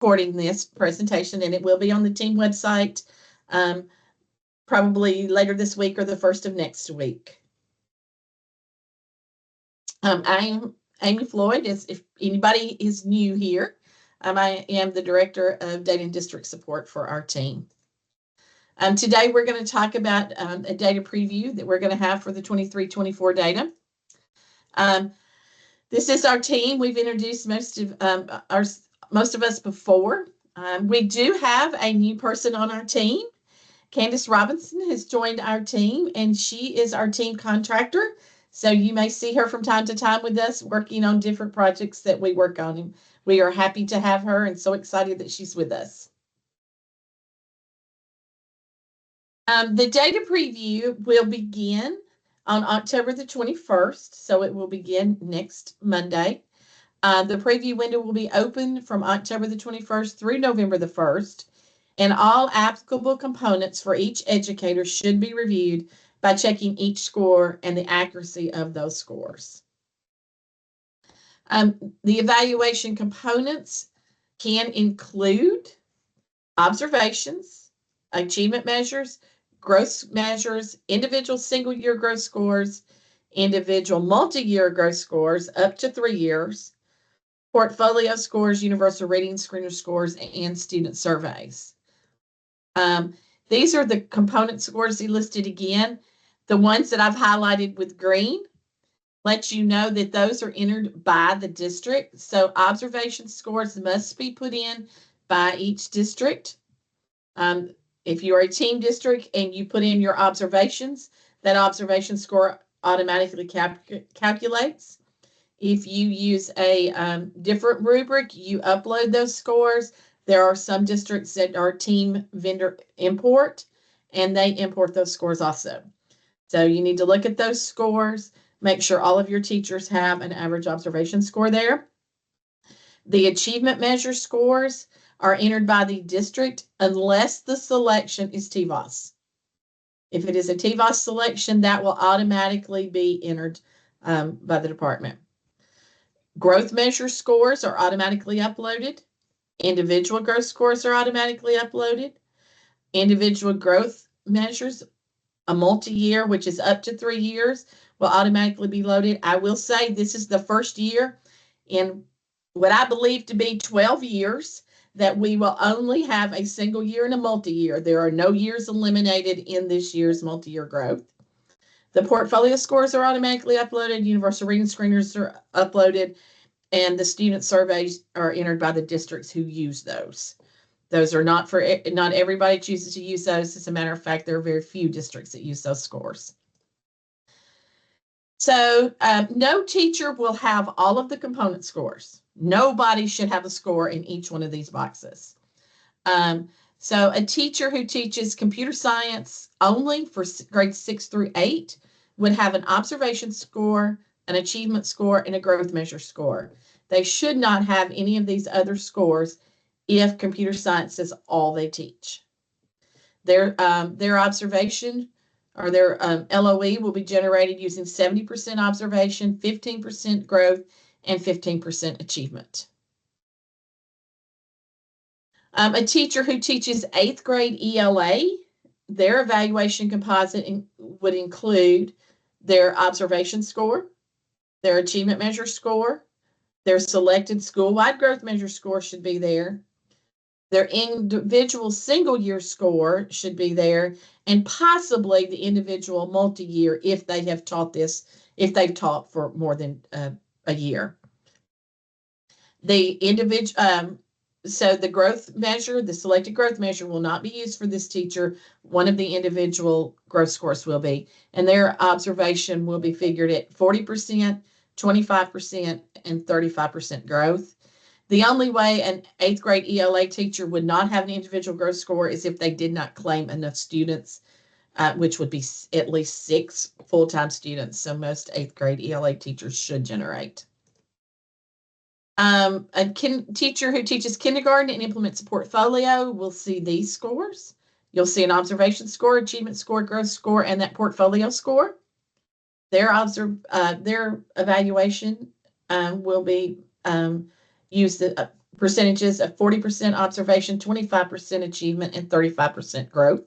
recording this presentation, and it will be on the team website probably later this week or the first of next week. I'm Amy Floyd. If anybody is new here, I am the Director of Data and District Support for our team. Today, we're going to talk about a data preview that we're going to have for the 23-24 data. This is our team. We've introduced most of us before. We do have a new person on our team. Candace Robinson has joined our team, and she is our team contractor. So you may see her from time to time with us working on different projects that we work on. And we are happy to have her and so excited that she's with us. The data preview will begin on October the 21st, so it will begin next Monday. The preview window will be open from October the 21st through November the 1st, and all applicable components for each educator should be reviewed by checking each score and the accuracy of those scores. The evaluation components can include observations, achievement measures, growth measures, individual single-year growth scores, individual multi-year growth scores up to 3 years, portfolio scores, universal reading screener scores, and student surveys. These are the component scores listed again. The ones that I've highlighted with green let you know that those are entered by the district. So observation scores must be put in by each district. If you are a team district and you put in your observations, that observation score automatically calculates. If you use a different rubric, you upload those scores. There are some districts that are team vendor import, and they import those scores also. So you need to look at those scores, make sure all of your teachers have an average observation score there. The achievement measure scores are entered by the district unless the selection is TVOS. If it is a TVOS selection, that will automatically be entered by the department. Growth measure scores are automatically uploaded. Individual growth scores are automatically uploaded. Individual growth measures, a multi-year, which is up to 3 years, will automatically be loaded. I will say this is the first year in what I believe to be 12 years that we will only have a single year and a multi-year. There are no years eliminated in this year's multi-year growth. The portfolio scores are automatically uploaded. Universal reading screeners are uploaded, and the student surveys are entered by the districts who use those. Those are not everybody chooses to use those. As a matter of fact, there are very few districts that use those scores. So no teacher will have all of the component scores. Nobody should have a score in each one of these boxes. So a teacher who teaches computer science only for grades 6 through 8 would have an observation score, an achievement score, and a growth measure score. They should not have any of these other scores if computer science is all they teach. Their observation or their LOE will be generated using 70% observation, 15% growth, and 15% achievement. A teacher who teaches 8th grade ELA, their evaluation composite would include their observation score, their achievement measure score, their selected school-wide growth measure score should be there, their individual single-year score should be there, and possibly the individual multi-year if they have taught this, if they've taught for more than a year. The individual, so the growth measure, the selected growth measure will not be used for this teacher. One of the individual growth scores will be, and their observation will be figured at 40%, 25%, and 35% growth. The only way an 8th grade ELA teacher would not have an individual growth score is if they did not claim enough students, which would be at least 6 full-time students. So most 8th grade ELA teachers should generate. A teacher who teaches kindergarten and implements a portfolio will see these scores. You'll see an observation score, achievement score, growth score, and that portfolio score. Their evaluation will be use the percentages of 40% observation, 25% achievement, and 35% growth.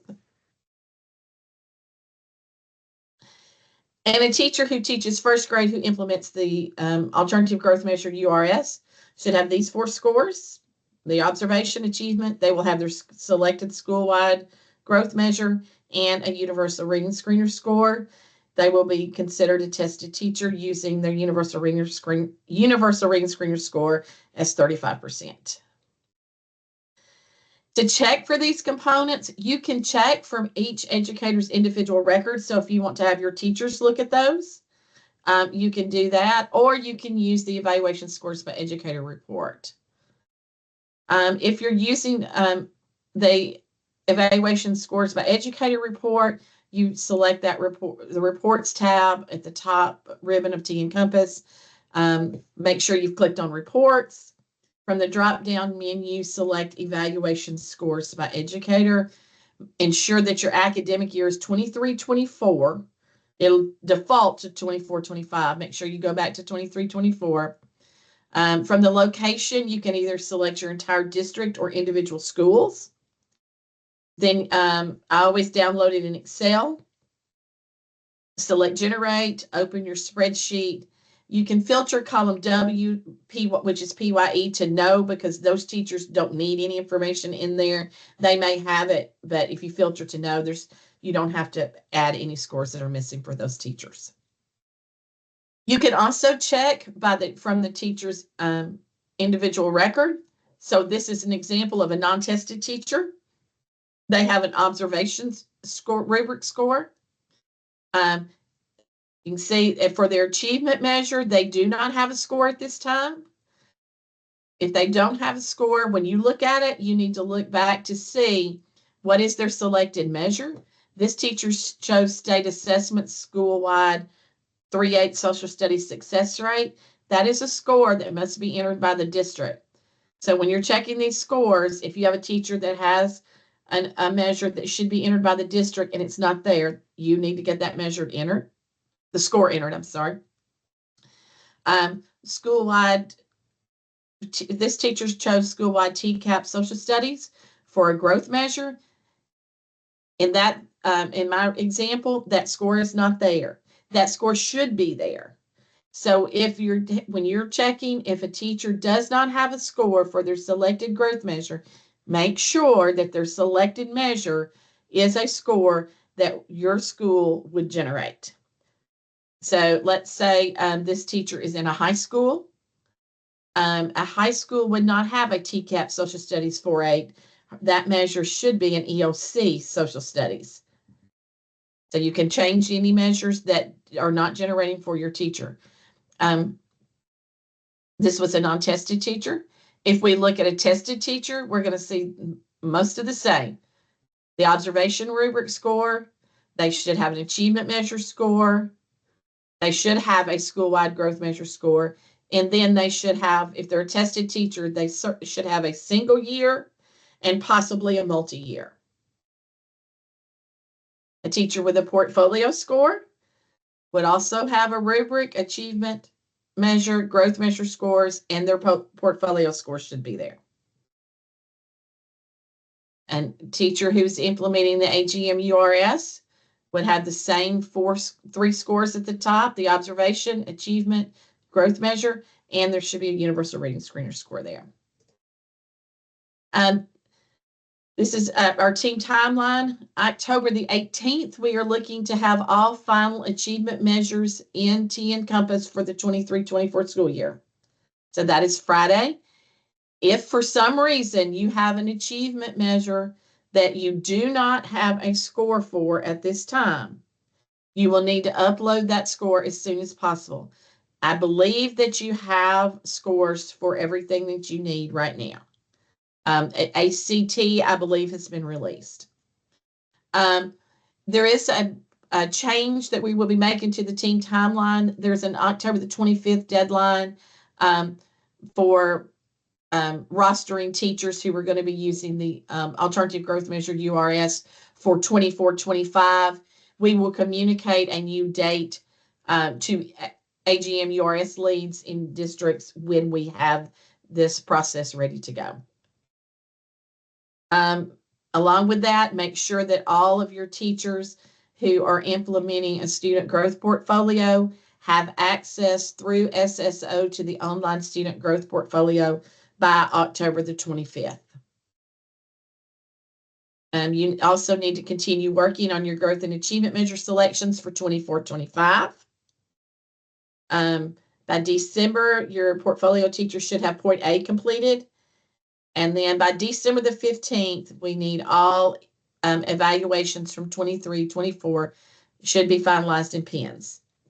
And a teacher who teaches first grade who implements the alternative growth measure URS should have these 4 scores. The observation, achievement, they will have their selected school-wide growth measure and a universal reading screener score. They will be considered a tested teacher using their universal reading screener score as 35%. To check for these components, you can check from each educator's individual record. So if you want to have your teachers look at those, you can do that, or you can use the evaluation scores by educator report. If you're using the evaluation scores by educator report, you select that report, the reports tab at the top ribbon of TNCompass. Make sure you've clicked on reports. From the drop-down menu, select evaluation scores by educator. Ensure that your academic year is 23-24. It'll default to 24-25. Make sure you go back to 23-24. From the location, you can either select your entire district or individual schools. Then I always download it in Excel. Select generate, open your spreadsheet. You can filter column W, which is PYE, to no, because those teachers don't need any information in there. They may have it, but if you filter to no, you don't have to add any scores that are missing for those teachers. You can also check from the teacher's individual record. So this is an example of a non-tested teacher. They have an observations score, rubric score. You can see for their achievement measure, they do not have a score at this time. If they don't have a score, when you look at it, you need to look back to see what is their selected measure. This teacher chose state assessment school-wide 3/8 social studies success rate. That is a score that must be entered by the district. So when you're checking these scores, if you have a teacher that has a measure that should be entered by the district and it's not there, you need to get that measure entered. The score entered, I'm sorry. School-wide, this teacher chose school-wide TCAP social studies for a growth measure. In my example, that score is not there. That score should be there. So when you're checking, if a teacher does not have a score for their selected growth measure, make sure that their selected measure is a score that your school would generate. So let's say this teacher is in a high school. A high school would not have a TCAP Social Studies 4/8. That measure should be an EOC Social Studies. So you can change any measures that are not generating for your teacher. This was a non-tested teacher. If we look at a tested teacher, we're going to see most of the same. The observation rubric score, they should have an achievement measure score. They should have a school-wide growth measure score. And then they should have, if they're a tested teacher, they should have a single year and possibly a multi-year. A teacher with a portfolio score would also have a rubric, achievement measure, growth measure scores, and their portfolio scores should be there. And teacher who's implementing the AGM URS would have the same 3 scores at the top, the observation, achievement, growth measure, and there should be a universal reading screener score there. This is our team timeline. October the 18th, we are looking to have all final achievement measures in TNCompass for the 23-24 school year. So that is Friday. If for some reason you have an achievement measure that you do not have a score for at this time, you will need to upload that score as soon as possible. I believe that you have scores for everything that you need right now. ACT, I believe, has been released. There is a change that we will be making to the team timeline. There's an October the 25th deadline for rostering teachers who are going to be using the alternative growth measure URS for 24-25. We will communicate a new date to AGM URS leads in districts when we have this process ready to go. Along with that, make sure that all of your teachers who are implementing a student growth portfolio have access through SSO to the online student growth portfolio by October the 25th. You also need to continue working on your growth and achievement measure selections for 24-25. By December, your portfolio teacher should have point A completed. And then by December the 15th, we need all evaluations from 23-24 should be finalized and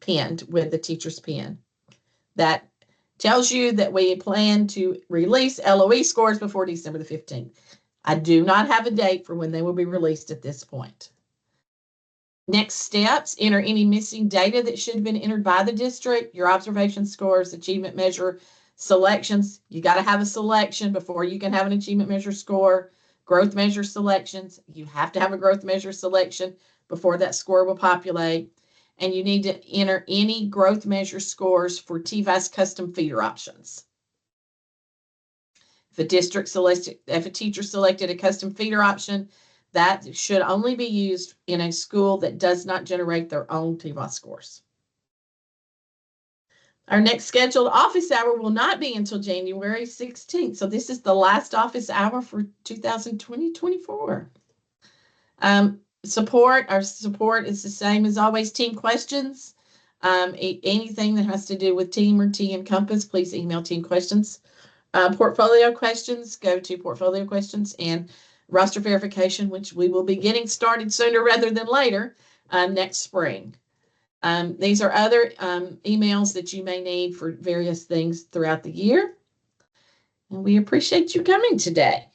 pinned with the teacher's pen. That tells you that we plan to release LOE scores before December the 15th. I do not have a date for when they will be released at this point. Next steps, enter any missing data that should have been entered by the district, your observation scores, achievement measure selections. You got to have a selection before you can have an achievement measure score. Growth measure selections, you have to have a growth measure selection before that score will populate. And you need to enter any growth measure scores for TVAS custom feeder options. If a teacher selected a custom feeder option, that should only be used in a school that does not generate their own TVAS scores. Our next scheduled office hour will not be until January 16th. So this is the last office hour for 2020-24. Our support is the same as always. Team questions, anything that has to do with team or TNCompass, please email team questions. Portfolio questions, go to portfolio questions, and roster verification, which we will be getting started sooner rather than later next spring. These are other emails that you may need for various things throughout the year. And we appreciate you coming today.